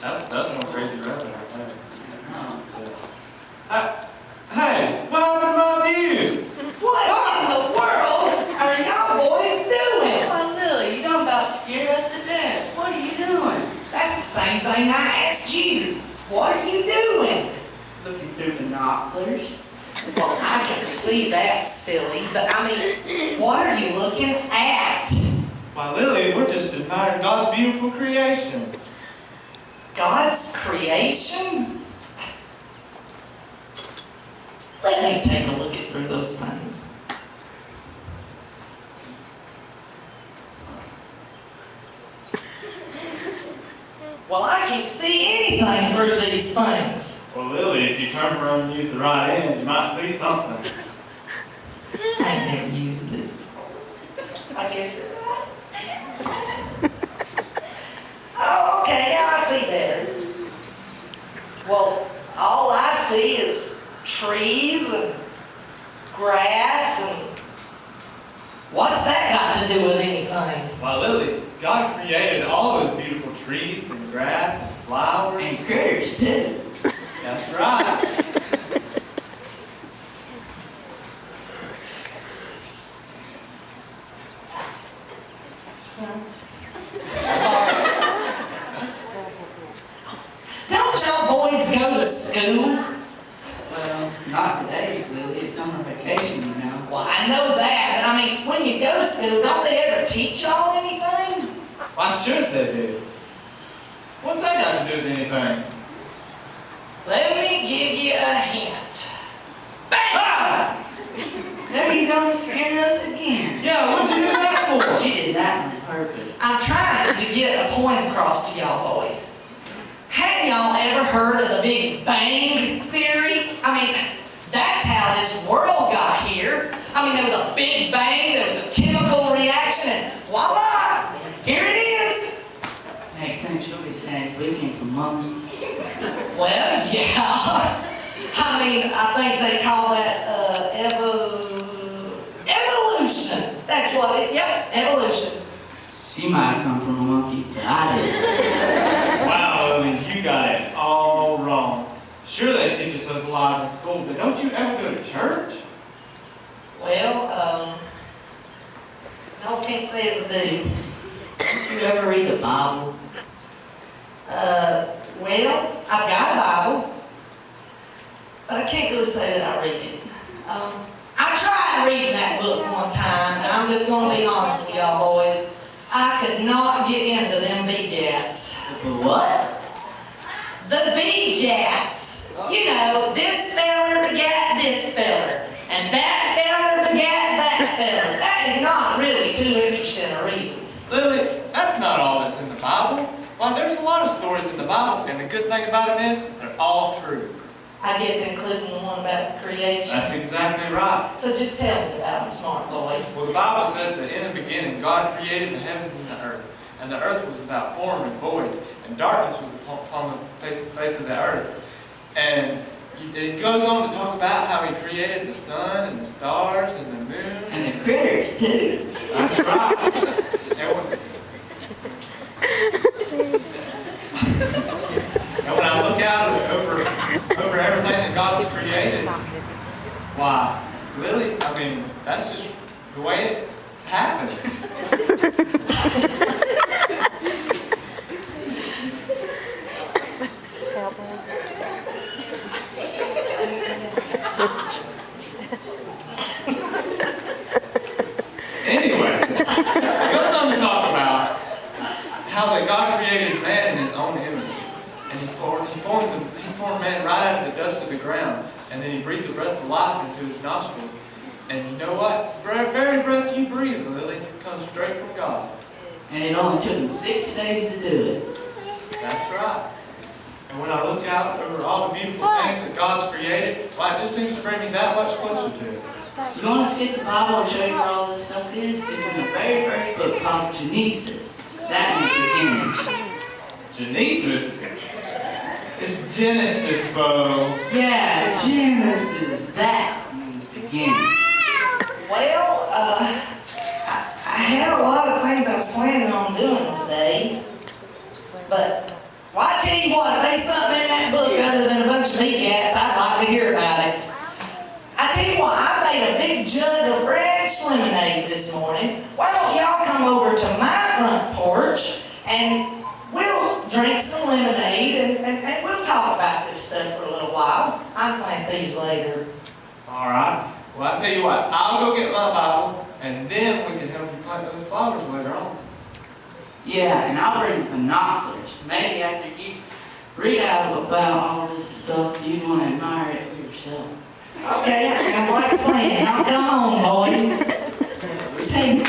That's one crazy rabbit right there. Hey, what happened to my view? What in the world are y'all boys doing? Why, Lily, you don't about scare us to death. What are you doing? That's the same thing I asked you. What are you doing? Looking through binoculars. Well, I can see that, silly, but I mean, what are you looking at? Why, Lily, we're just admiring God's beautiful creation. God's creation? Let me take a look at through those things. Well, I can't see anything through these things. Well, Lily, if you turn around and use the right end, you might see something. I've never used this before. I guess you're right. Oh, okay, now I see better. Well, all I see is trees and grass and what's that got to do with anything? Why, Lily, God created all those beautiful trees and grass and flowers. And critters, too. That's right. Don't y'all boys go to school? Well, not today, Lily. It's summer vacation, you know. Well, I know that, but I mean, when you go to school, don't they ever teach y'all anything? Why should they do? What's that got to do with anything? Let me give you a hint. Bang! Ah! There you don't scare us again. Yeah, what'd you do that for? She did that on purpose. I'm trying to get a point across to y'all boys. Have y'all ever heard of the Big Bang Theory? I mean, that's how this world got here. I mean, there was a Big Bang, there was a chemical reaction, and voila! Here it is! Next thing she'll be saying is we came from monkeys. Well, yeah. I mean, I think they call that evolution. That's what it, yep, evolution. She might have come from a monkey, but I didn't. Wow, Lily, you got it all wrong. Sure, they teach us those lies in school, but don't you ever go to church? Well, no, can't say as I do. Did you ever read the Bible? Well, I've got a Bible, but I can't really say that I read it. I tried reading that book one time, and I'm just going to be honest with y'all boys. I could not get into them begats. The what? The begats. You know, this feller begat this feller, and that feller begat that feller. That is not really too interesting to read. Lily, that's not all that's in the Bible. Why, there's a lot of stories in the Bible, and the good thing about them is they're all true. I guess including the one about creation. That's exactly right. So just tell me about it, smart boy. Well, the Bible says that in the beginning, God created the heavens and the earth. And the earth was without form and void, and darkness was upon the face of the earth. And it goes on to talk about how He created the sun and the stars and the moon. And the critters, too. That's right. And when I look out over everything that God's created, why, Lily, I mean, that's just the way it happened. Anyway, it goes on to talk about how that God created man in His own image, and He formed man right out of the dust of the ground, and then He breathed the breath of life into his nostrils. And you know what? The very breath you breathe, Lily, comes straight from God. And it only took him 6 days to do it. That's right. And when I look out over all the beautiful things that God's created, well, it just seems to bring me that much closer to it. You want to skip the Bible and show you where all this stuff is? It's in the very first book called Genesis. That means beginning. Genesis? It's Genesis, Bo. Yeah, Genesis. That means beginning. Well, I had a lot of things I was planning on doing today, but Well, I tell you what, if there's something in that book other than a bunch of kneecaps, I'd like to hear about it. I tell you what, I made a big jug of fresh lemonade this morning. Why don't y'all come over to my front porch and we'll drink some lemonade and we'll talk about this stuff for a little while. I'll plant these later. All right. Well, I tell you what, I'll go get my Bible, and then we can help you plant those flowers later on. Yeah, and I'll bring binoculars. Maybe after you read out about all this stuff, you want to admire it for yourself. Okay, that sounds like a plan. Now come on, boys. Take